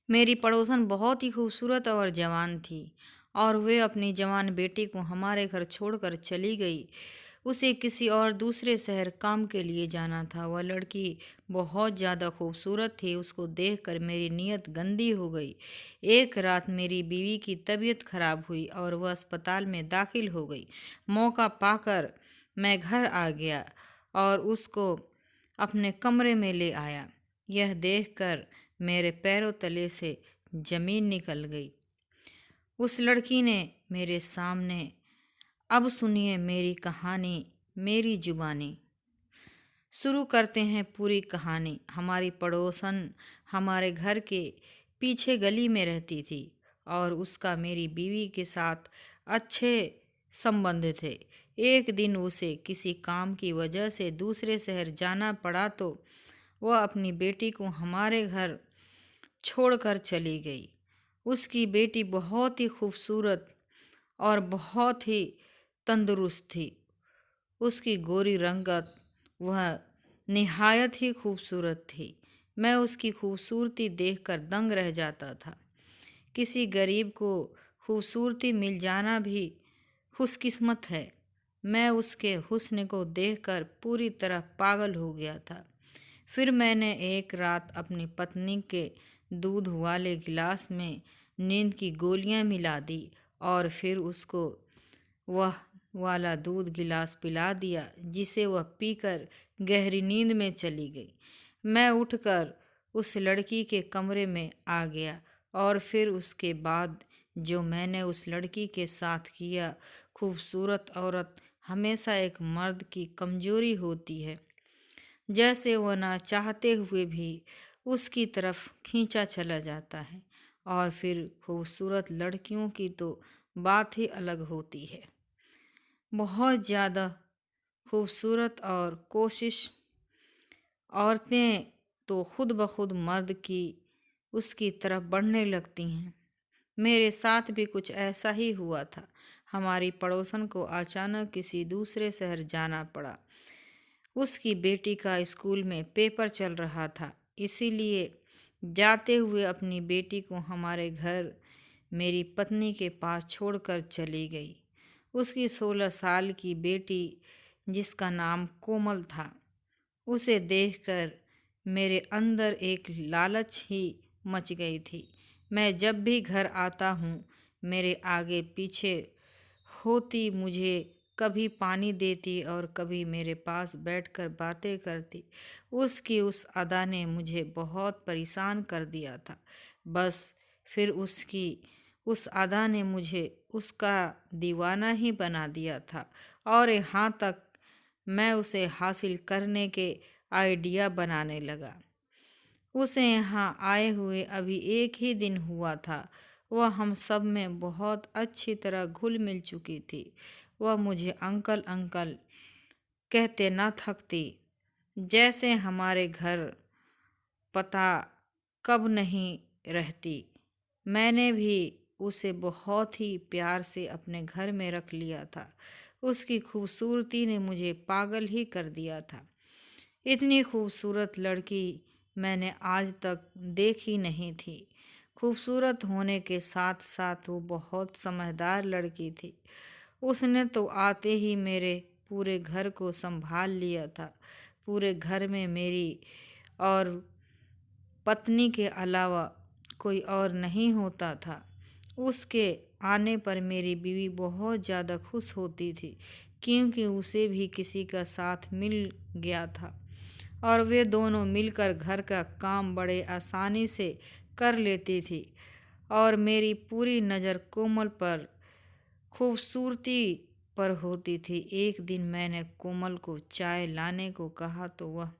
मेरी पड़ोसन बहुत ही खूबसूरत और जवान थी और वे अपनी जवान बेटी को हमारे घर छोड़कर चली गई। उसे किसी और दूसरे शहर काम के लिए जाना था। वह लड़की बहुत ज़्यादा खूबसूरत थी। उसको देखकर मेरी नीयत गंदी हो गई। एक रात मेरी बीवी की तबीयत खराब हुई और वह अस्पताल में दाखिल हो गई। मौका पाकर मैं घर आ गया और उसको अपने कमरे में ले आया। यह देखकर मेरे पैरों तले से जमीन निकल गई। उस लड़की ने मेरे सामने, अब सुनिए मेरी कहानी, मेरी जुबानी। शुरू करते हैं पूरी कहानी। हमारी पड़ोसन हमारे घर के पीछे गली में रहती थी और उसका मेरी बीवी के साथ अच्छे संबंध थे। एक दिन उसे किसी काम की वजह से दूसरे शहर जाना पड़ा तो वह अपनी बेटी को हमारे घर छोड़कर चली गई। उसकी बेटी बहुत ही खूबसूरत और बहुत ही तंदुरुस्त थी। उसकी गोरी रंगत वह निहायत ही खूबसूरत थी। मैं उसकी खूबसूरती देखकर दंग रह जाता था। किसी गरीब को खूबसूरती मिल जाना भी खुशकिस्मत है। मैं उसके हुस्न को देखकर पूरी तरह पागल हो गया था। फिर मैंने एक रात अपनी पत्नी के दूध वाले गिलास में नींद की गोलियां मिला दी और फिर उसको वह वाला दूध गिलास पिला दिया जिसे वह पीकर गहरी नींद में चली गई। मैं उठकर उस लड़की के कमरे में आ गया और फिर उसके बाद जो मैंने उस लड़की के साथ किया। खूबसूरत औरत हमेशा एक मर्द की कमजोरी होती है, जैसे वह ना चाहते हुए भी उसकी तरफ खींचा चला जाता है। और फिर खूबसूरत लड़कियों की तो बात ही अलग होती है। बहुत ज़्यादा खूबसूरत और कोशिश औरतें तो खुद ब खुद मर्द की उसकी तरफ बढ़ने लगती हैं। मेरे साथ भी कुछ ऐसा ही हुआ था। हमारी पड़ोसन को अचानक किसी दूसरे शहर जाना पड़ा। उसकी बेटी का स्कूल में पेपर चल रहा था, इसीलिए जाते हुए अपनी बेटी को हमारे घर मेरी पत्नी के पास छोड़कर चली गई। उसकी 16 साल की बेटी, जिसका नाम कोमल था, उसे देखकर मेरे अंदर एक लालच ही मच गई थी। मैं जब भी घर आता हूँ, मेरे आगे पीछे होती, मुझे कभी पानी देती और कभी मेरे पास बैठकर बातें करती। उसकी उस अदा ने मुझे बहुत परेशान कर दिया था। बस फिर उसकी उस अदा ने मुझे उसका दीवाना ही बना दिया था और यहाँ तक मैं उसे हासिल करने के आइडिया बनाने लगा। उसे यहाँ आए हुए अभी एक ही दिन हुआ था। वह हम सब में बहुत अच्छी तरह घुल मिल चुकी थी। वह मुझे अंकल अंकल कहते न थकती। जैसे हमारे घर पता कब नहीं रहती। मैंने भी उसे बहुत ही प्यार से अपने घर में रख लिया था। उसकी खूबसूरती ने मुझे पागल ही कर दिया था। इतनी खूबसूरत लड़की मैंने आज तक देखी नहीं थी। खूबसूरत होने के साथ साथ वो बहुत समझदार लड़की थी। उसने तो आते ही मेरे पूरे घर को संभाल लिया था। पूरे घर में मेरी और पत्नी के अलावा कोई और नहीं होता था। उसके आने पर मेरी बीवी बहुत ज़्यादा खुश होती थी, क्योंकि उसे भी किसी का साथ मिल गया था और वे दोनों मिलकर घर का काम बड़े आसानी से कर लेती थी। और मेरी पूरी नज़र कोमल पर खूबसूरती पर होती थी। एक दिन मैंने कोमल को चाय लाने को कहा तो वह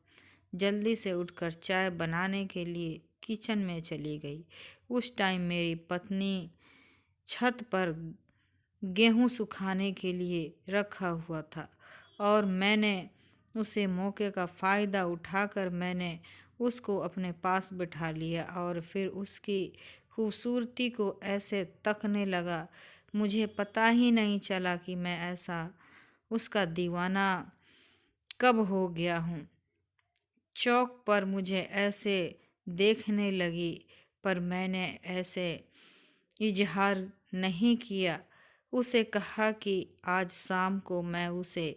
जल्दी से उठकर चाय बनाने के लिए किचन में चली गई। उस टाइम मेरी पत्नी छत पर गेहूं सुखाने के लिए रखा हुआ था और मैंने उसे मौके का फ़ायदा उठाकर मैंने उसको अपने पास बिठा लिया और फिर उसकी खूबसूरती को ऐसे तकने लगा। मुझे पता ही नहीं चला कि मैं ऐसा उसका दीवाना कब हो गया हूँ। चौक पर मुझे ऐसे देखने लगी। पर मैंने ऐसे इजहार नहीं किया। उसे कहा कि आज शाम को मैं उसे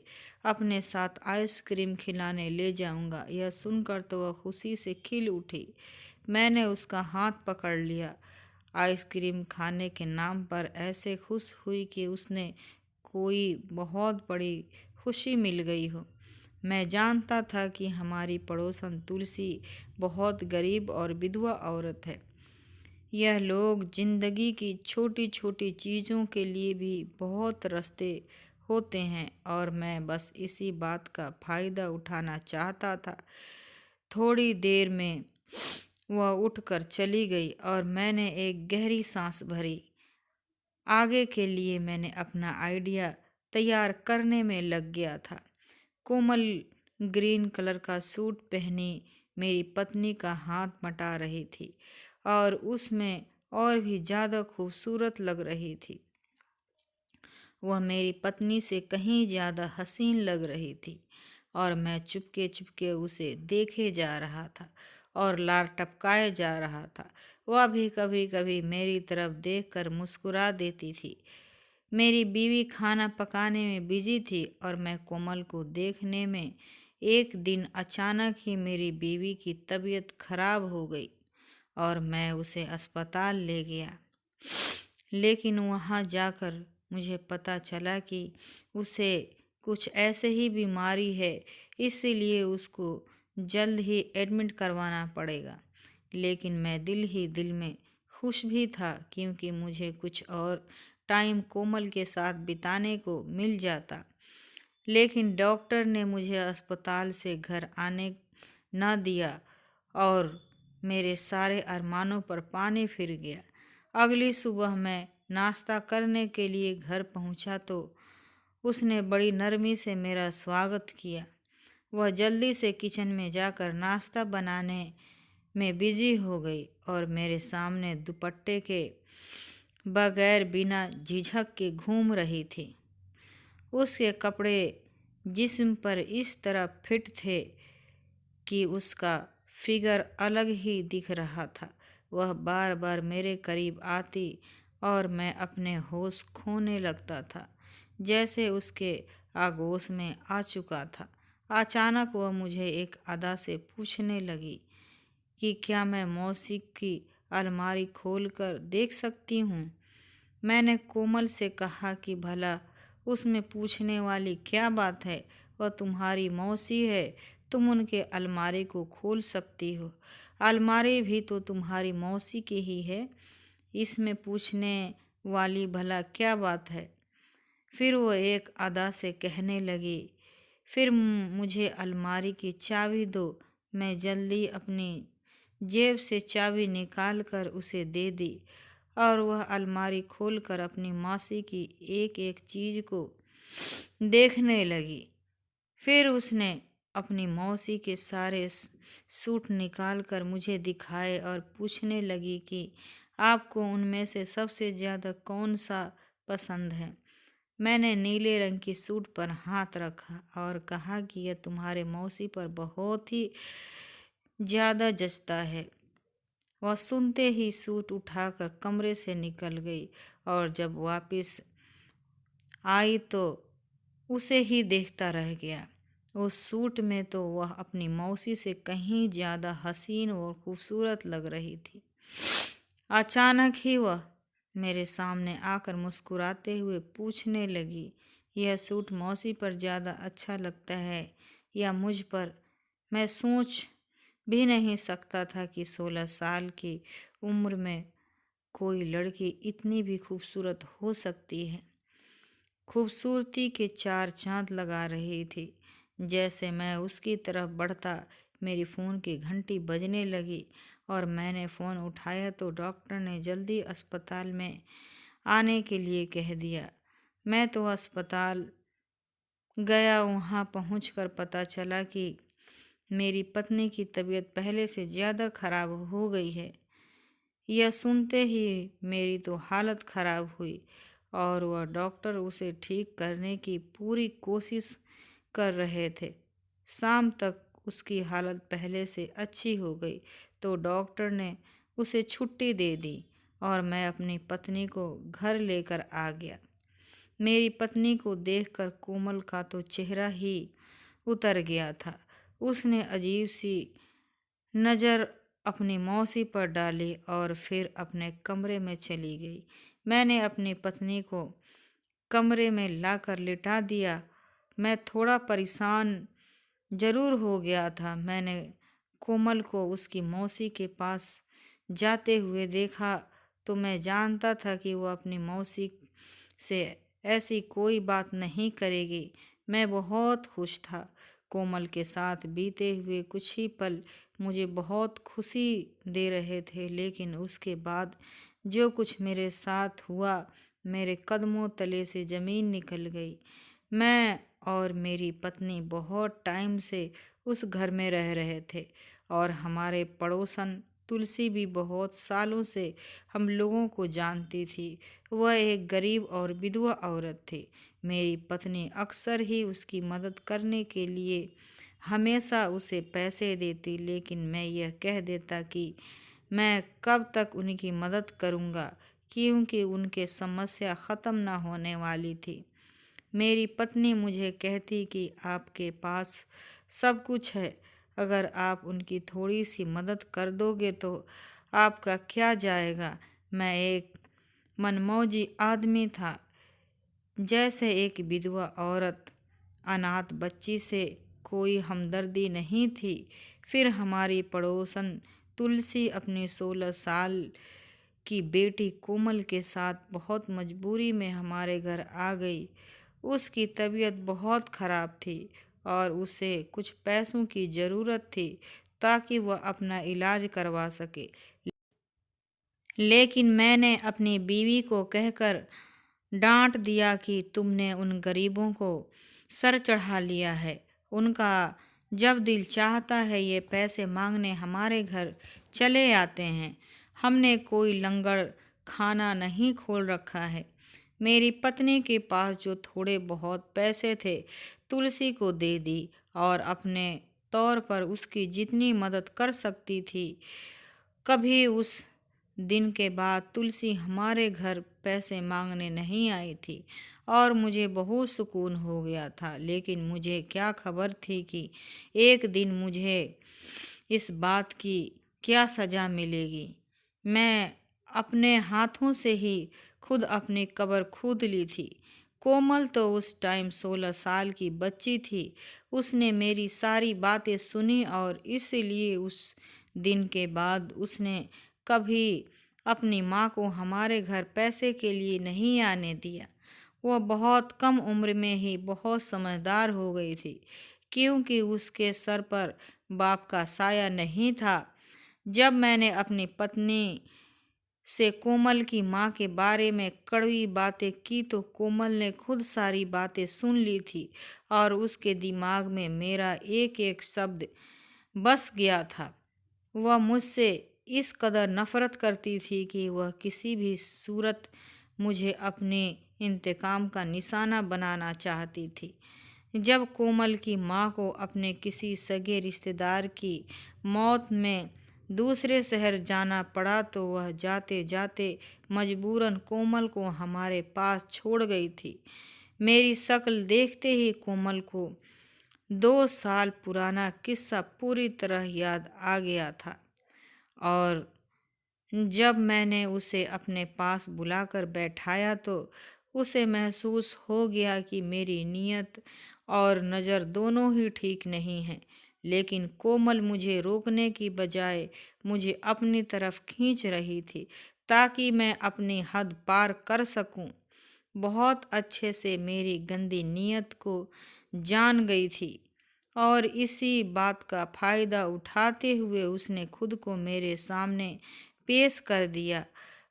अपने साथ आइसक्रीम खिलाने ले जाऊंगा। यह सुनकर तो वह खुशी से खिल उठी। मैंने उसका हाथ पकड़ लिया। आइसक्रीम खाने के नाम पर ऐसे खुश हुई कि उसने कोई बहुत बड़ी खुशी मिल गई हो। मैं जानता था कि हमारी पड़ोसन तुलसी बहुत गरीब और विधवा औरत है। यह लोग जिंदगी की छोटी छोटी चीज़ों के लिए भी बहुत रस्ते होते हैं और मैं बस इसी बात का फ़ायदा उठाना चाहता था। थोड़ी देर में वह उठकर चली गई और मैंने एक गहरी सांस भरी। आगे के लिए मैंने अपना आइडिया तैयार करने में लग गया था। कोमल ग्रीन कलर का सूट पहनी मेरी पत्नी का हाथ मटा रही थी और उसमें और भी ज़्यादा खूबसूरत लग रही थी। वह मेरी पत्नी से कहीं ज़्यादा हसीन लग रही थी और मैं चुपके चुपके उसे देखे जा रहा था और लार टपकाए जा रहा था। वह भी कभी कभी मेरी तरफ देखकर मुस्कुरा देती थी। मेरी बीवी खाना पकाने में बिजी थी और मैं कोमल को देखने में। एक दिन अचानक ही मेरी बीवी की तबीयत खराब हो गई और मैं उसे अस्पताल ले गया। लेकिन वहाँ जाकर मुझे पता चला कि उसे कुछ ऐसे ही बीमारी है, इसीलिए उसको जल्द ही एडमिट करवाना पड़ेगा। लेकिन मैं दिल ही दिल में खुश भी था क्योंकि मुझे कुछ और टाइम कोमल के साथ बिताने को मिल जाता। लेकिन डॉक्टर ने मुझे अस्पताल से घर आने न दिया और मेरे सारे अरमानों पर पानी फिर गया। अगली सुबह मैं नाश्ता करने के लिए घर पहुंचा तो उसने बड़ी नरमी से मेरा स्वागत किया। वह जल्दी से किचन में जाकर नाश्ता बनाने में बिजी हो गई और मेरे सामने दुपट्टे के बगैर बिना झिझक के घूम रही थी। उसके कपड़े जिस्म पर इस तरह फिट थे कि उसका फिगर अलग ही दिख रहा था। वह बार बार मेरे करीब आती और मैं अपने होश खोने लगता था, जैसे उसके आगोश में आ चुका था। अचानक वह मुझे एक अदा से पूछने लगी कि क्या मैं मौसी की अलमारी खोलकर देख सकती हूँ। मैंने कोमल से कहा कि भला उसमें पूछने वाली क्या बात है, वह तुम्हारी मौसी है, तुम उनके अलमारी को खोल सकती हो। अलमारी भी तो तुम्हारी मौसी की ही है, इसमें पूछने वाली भला क्या बात है। फिर वो एक अदा से कहने लगी, फिर मुझे अलमारी की चाबी दो। मैं जल्दी अपनी जेब से चाबी निकाल कर उसे दे दी और वह अलमारी खोलकर अपनी मौसी की एक एक चीज़ को देखने लगी। फिर उसने अपनी मौसी के सारे सूट निकाल कर मुझे दिखाए और पूछने लगी कि आपको उनमें से सबसे ज़्यादा कौन सा पसंद है। मैंने नीले रंग की सूट पर हाथ रखा और कहा कि यह तुम्हारे मौसी पर बहुत ही ज़्यादा जचता है। वह सुनते ही सूट उठाकर कमरे से निकल गई और जब वापस आई तो उसे ही देखता रह गया। उस सूट में तो वह अपनी मौसी से कहीं ज़्यादा हसीन और खूबसूरत लग रही थी। अचानक ही वह मेरे सामने आकर मुस्कुराते हुए पूछने लगी, यह सूट मौसी पर ज़्यादा अच्छा लगता है या मुझ पर। मैं सोच भी नहीं सकता था कि 16 साल की उम्र में कोई लड़की इतनी भी खूबसूरत हो सकती है। खूबसूरती के चार चांद लगा रही थी। जैसे मैं उसकी तरफ बढ़ता मेरी फ़ोन की घंटी बजने लगी और मैंने फ़ोन उठाया तो डॉक्टर ने जल्दी अस्पताल में आने के लिए कह दिया। मैं तो अस्पताल गया। वहाँ पहुंचकर पता चला कि मेरी पत्नी की तबीयत पहले से ज़्यादा खराब हो गई है। यह सुनते ही मेरी तो हालत खराब हुई और वह डॉक्टर उसे ठीक करने की पूरी कोशिश कर रहे थे। शाम तक उसकी हालत पहले से अच्छी हो गई तो डॉक्टर ने उसे छुट्टी दे दी और मैं अपनी पत्नी को घर लेकर आ गया। मेरी पत्नी को देखकर कोमल का तो चेहरा ही उतर गया था। उसने अजीब सी नज़र अपनी मौसी पर डाली और फिर अपने कमरे में चली गई। मैंने अपनी पत्नी को कमरे में लाकर लिटा दिया। मैं थोड़ा परेशान जरूर हो गया था। मैंने कोमल को उसकी मौसी के पास जाते हुए देखा तो मैं जानता था कि वह अपनी मौसी से ऐसी कोई बात नहीं करेगी। मैं बहुत खुश था। कोमल के साथ बीते हुए कुछ ही पल मुझे बहुत खुशी दे रहे थे, लेकिन उसके बाद जो कुछ मेरे साथ हुआ, मेरे कदमों तले से ज़मीन निकल गई। मैं और मेरी पत्नी बहुत टाइम से उस घर में रह रहे थे और हमारे पड़ोसन तुलसी भी बहुत सालों से हम लोगों को जानती थी। वह एक गरीब और विधवा औरत थी। मेरी पत्नी अक्सर ही उसकी मदद करने के लिए हमेशा उसे पैसे देती, लेकिन मैं यह कह देता कि मैं कब तक उनकी मदद करूँगा, क्योंकि उनके समस्या ख़त्म ना होने वाली थी। मेरी पत्नी मुझे कहती कि आपके पास सब कुछ है, अगर आप उनकी थोड़ी सी मदद कर दोगे तो आपका क्या जाएगा। मैं एक मनमौजी आदमी था, जैसे एक विधवा औरत, अनाथ बच्ची से कोई हमदर्दी नहीं थी। फिर हमारी पड़ोसन तुलसी अपनी 16 साल की बेटी कोमल के साथ बहुत मजबूरी में हमारे घर आ गई। उसकी तबीयत बहुत ख़राब थी और उसे कुछ पैसों की ज़रूरत थी ताकि वह अपना इलाज करवा सके। लेकिन मैंने अपनी बीवी को कहकर डांट दिया कि तुमने उन गरीबों को सर चढ़ा लिया है। उनका जब दिल चाहता है ये पैसे मांगने हमारे घर चले आते हैं। हमने कोई लंगर खाना नहीं खोल रखा है। मेरी पत्नी के पास जो थोड़े बहुत पैसे थे तुलसी को दे दी और अपने तौर पर उसकी जितनी मदद कर सकती थी। कभी उस दिन के बाद तुलसी हमारे घर पैसे मांगने नहीं आई थी और मुझे बहुत सुकून हो गया था। लेकिन मुझे क्या खबर थी कि एक दिन मुझे इस बात की क्या सज़ा मिलेगी। मैं अपने हाथों से ही खुद अपनी कब्र खोद ली थी। कोमल तो उस टाइम 16 साल की बच्ची थी। उसने मेरी सारी बातें सुनी और इसलिए उस दिन के बाद उसने कभी अपनी माँ को हमारे घर पैसे के लिए नहीं आने दिया। वह बहुत कम उम्र में ही बहुत समझदार हो गई थी, क्योंकि उसके सर पर बाप का साया नहीं था। जब मैंने अपनी पत्नी से कोमल की माँ के बारे में कड़वी बातें की तो कोमल ने खुद सारी बातें सुन ली थी और उसके दिमाग में मेरा एक एक शब्द बस गया था। वह मुझसे इस कदर नफरत करती थी कि वह किसी भी सूरत मुझे अपने इंतकाम का निशाना बनाना चाहती थी। जब कोमल की माँ को अपने किसी सगे रिश्तेदार की मौत में दूसरे शहर जाना पड़ा तो वह जाते जाते मजबूरन कोमल को हमारे पास छोड़ गई थी। मेरी शक्ल देखते ही कोमल को 2 साल पुराना किस्सा पूरी तरह याद आ गया था और जब मैंने उसे अपने पास बुलाकर बैठाया तो उसे महसूस हो गया कि मेरी नीयत और नज़र दोनों ही ठीक नहीं हैं। लेकिन कोमल मुझे रोकने की बजाय मुझे अपनी तरफ खींच रही थी ताकि मैं अपनी हद पार कर सकूं। बहुत अच्छे से मेरी गंदी नीयत को जान गई थी और इसी बात का फ़ायदा उठाते हुए उसने खुद को मेरे सामने पेश कर दिया।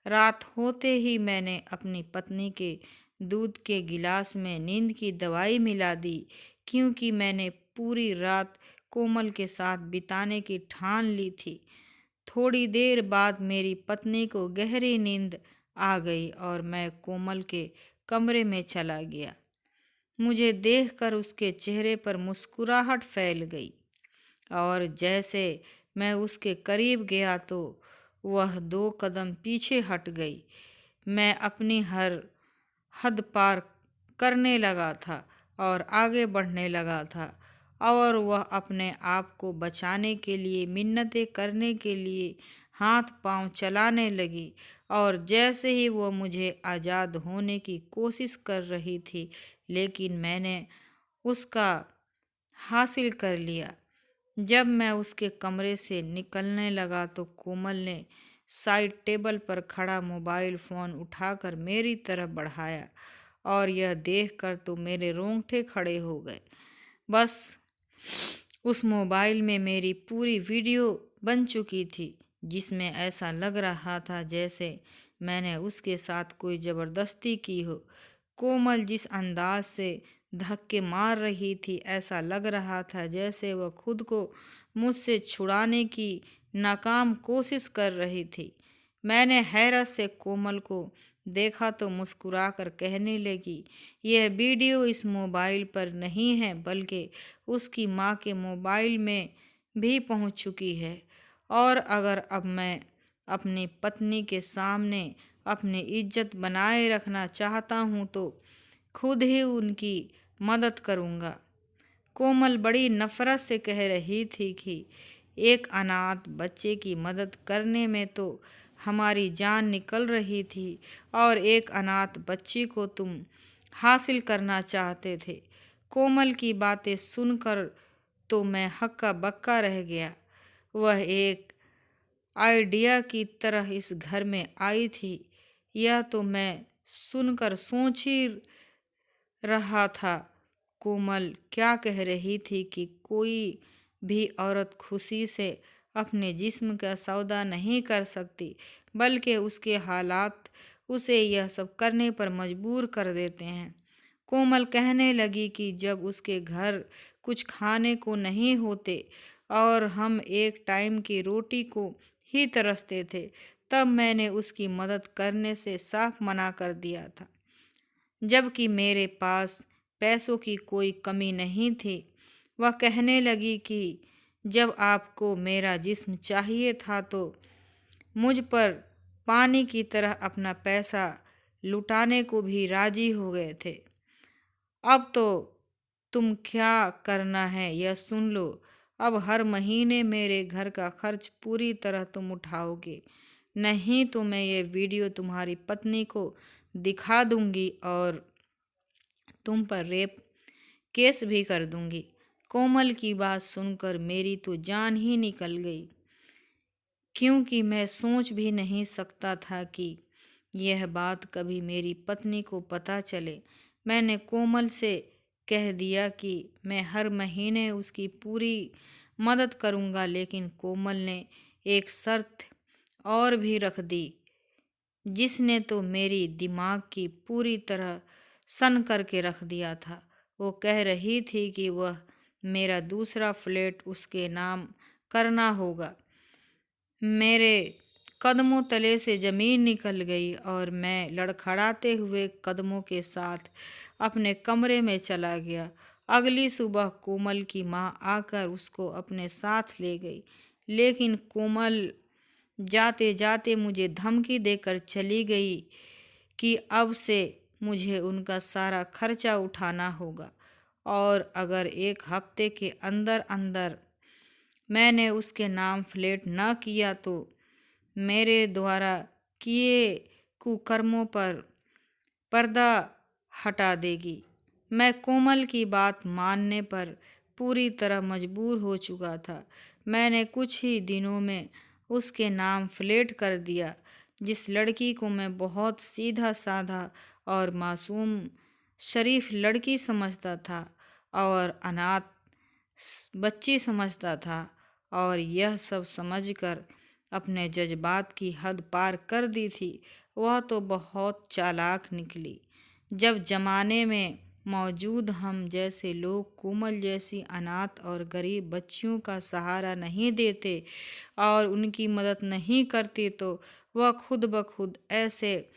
रात होते ही मैंने अपनी पत्नी के दूध के गिलास में नींद की दवाई मिला दी, क्योंकि मैंने पूरी रात कोमल के साथ बिताने की ठान ली थी। थोड़ी देर बाद मेरी पत्नी को गहरी नींद आ गई और मैं कोमल के कमरे में चला गया। मुझे देखकर उसके चेहरे पर मुस्कुराहट फैल गई और जैसे मैं उसके करीब गया तो वह 2 कदम पीछे हट गई। मैं अपनी हर हद पार करने लगा था और आगे बढ़ने लगा था, और वह अपने आप को बचाने के लिए मिन्नतें करने के लिए हाथ पांव चलाने लगी। और जैसे ही वो मुझे आज़ाद होने की कोशिश कर रही थी, लेकिन मैंने उसका हासिल कर लिया। जब मैं उसके कमरे से निकलने लगा तो कोमल ने साइड टेबल पर खड़ा मोबाइल फ़ोन उठाकर मेरी तरफ बढ़ाया, और यह देखकर तो मेरे रोंगटे खड़े हो गए। बस उस मोबाइल में मेरी पूरी वीडियो बन चुकी थी, जिसमें ऐसा लग रहा था जैसे मैंने उसके साथ कोई ज़बरदस्ती की हो। कोमल जिस अंदाज से धक्के मार रही थी, ऐसा लग रहा था जैसे वह खुद को मुझसे छुड़ाने की नाकाम कोशिश कर रही थी। मैंने हैरत से कोमल को देखा तो मुस्कुराकर कहने लगी, यह वीडियो इस मोबाइल पर नहीं है, बल्कि उसकी माँ के मोबाइल में भी पहुँच चुकी है। और अगर अब मैं अपनी पत्नी के सामने अपनी इज्जत बनाए रखना चाहता हूँ तो खुद ही उनकी मदद करूँगा। कोमल बड़ी नफरत से कह रही थी कि एक अनाथ बच्चे की मदद करने में तो हमारी जान निकल रही थी, और एक अनाथ बच्ची को तुम हासिल करना चाहते थे। कोमल की बातें सुनकर तो मैं हक्का बक्का रह गया। वह एक आइडिया की तरह इस घर में आई थी, यह तो मैं सुनकर सोच ही रहा था। कोमल क्या कह रही थी कि कोई भी औरत खुशी से अपने जिस्म का सौदा नहीं कर सकती, बल्कि उसके हालात उसे यह सब करने पर मजबूर कर देते हैं। कोमल कहने लगी कि जब उसके घर कुछ खाने को नहीं होते और हम एक टाइम की रोटी को ही तरसते थे, तब मैंने उसकी मदद करने से साफ मना कर दिया था, जबकि मेरे पास पैसों की कोई कमी नहीं थी। वह कहने लगी कि जब आपको मेरा जिस्म चाहिए था तो मुझ पर पानी की तरह अपना पैसा लुटाने को भी राजी हो गए थे। अब तो तुम क्या करना है यह सुन लो। अब हर महीने मेरे घर का खर्च पूरी तरह तुम उठाओगे, नहीं तो मैं ये वीडियो तुम्हारी पत्नी को दिखा दूंगी और तुम पर रेप केस भी कर दूंगी। कोमल की बात सुनकर मेरी तो जान ही निकल गई, क्योंकि मैं सोच भी नहीं सकता था कि यह बात कभी मेरी पत्नी को पता चले। मैंने कोमल से कह दिया कि मैं हर महीने उसकी पूरी मदद करूंगा, लेकिन कोमल ने एक शर्त और भी रख दी, जिसने तो मेरी दिमाग की पूरी तरह सन करके रख दिया था। वो कह रही थी कि वह मेरा दूसरा फ्लैट उसके नाम करना होगा। मेरे कदमों तले से ज़मीन निकल गई और मैं लड़खड़ाते हुए कदमों के साथ अपने कमरे में चला गया। अगली सुबह कोमल की माँ आकर उसको अपने साथ ले गई, लेकिन कोमल जाते जाते मुझे धमकी देकर चली गई कि अब से मुझे उनका सारा खर्चा उठाना होगा, और अगर एक हफ्ते के अंदर अंदर मैंने उसके नाम फ्लैट न किया तो मेरे द्वारा किए कुकर्मों पर पर्दा हटा देगी। मैं कोमल की बात मानने पर पूरी तरह मजबूर हो चुका था। मैंने कुछ ही दिनों में उसके नाम फ्लैट कर दिया। जिस लड़की को मैं बहुत सीधा साधा और मासूम शरीफ लड़की समझता था और अनाथ बच्ची समझता था, और यह सब समझकर अपने जज्बात की हद पार कर दी थी, वह तो बहुत चालाक निकली। जब जमाने में मौजूद हम जैसे लोग कोमल जैसी अनाथ और गरीब बच्चियों का सहारा नहीं देते और उनकी मदद नहीं करते, तो वह खुद ब खुद ऐसे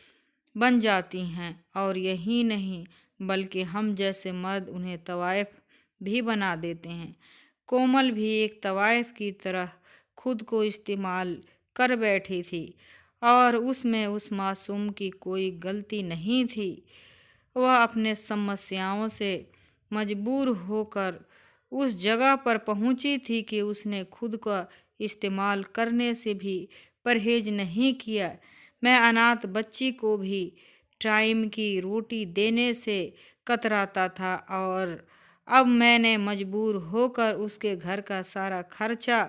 बन जाती हैं। और यही नहीं, बल्कि हम जैसे मर्द उन्हें तवाइफ भी बना देते हैं। कोमल भी एक तवाइफ की तरह खुद को इस्तेमाल कर बैठी थी और उसमें उस मासूम की कोई गलती नहीं थी। वह अपने समस्याओं से मजबूर होकर उस जगह पर पहुंची थी कि उसने खुद का इस्तेमाल करने से भी परहेज नहीं किया। मैं अनाथ बच्ची को भी टाइम की रोटी देने से कतराता था और अब मैंने मजबूर होकर उसके घर का सारा खर्चा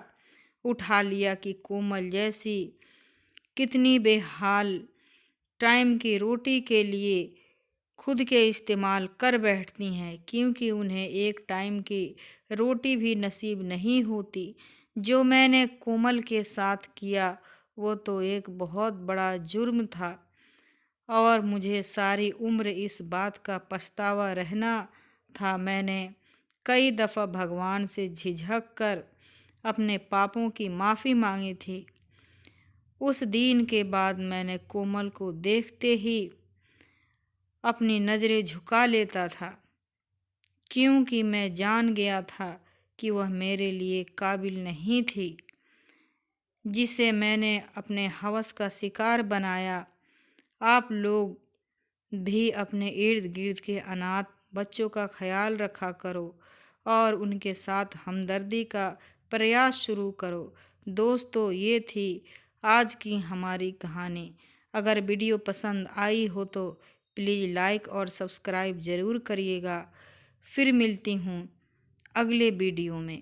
उठा लिया कि कोमल जैसी कितनी बेहाल टाइम की रोटी के लिए खुद के इस्तेमाल कर बैठती हैं, क्योंकि उन्हें एक टाइम की रोटी भी नसीब नहीं होती। जो मैंने कोमल के साथ किया वो तो एक बहुत बड़ा जुर्म था और मुझे सारी उम्र इस बात का पछतावा रहना था। मैंने कई दफ़ा भगवान से झिझक कर अपने पापों की माफ़ी मांगी थी। उस दिन के बाद मैंने कोमल को देखते ही अपनी नज़रें झुका लेता था, क्योंकि मैं जान गया था कि वह मेरे लिए काबिल नहीं थी। जिसे मैंने अपने हवस का शिकार बनाया। आप लोग भी अपने इर्द गिर्द के अनाथ बच्चों का ख्याल रखा करो और उनके साथ हमदर्दी का प्रयास शुरू करो। दोस्तों, ये थी आज की हमारी कहानी। अगर वीडियो पसंद आई हो तो प्लीज़ लाइक और सब्सक्राइब ज़रूर करिएगा। फिर मिलती हूँ अगले वीडियो में।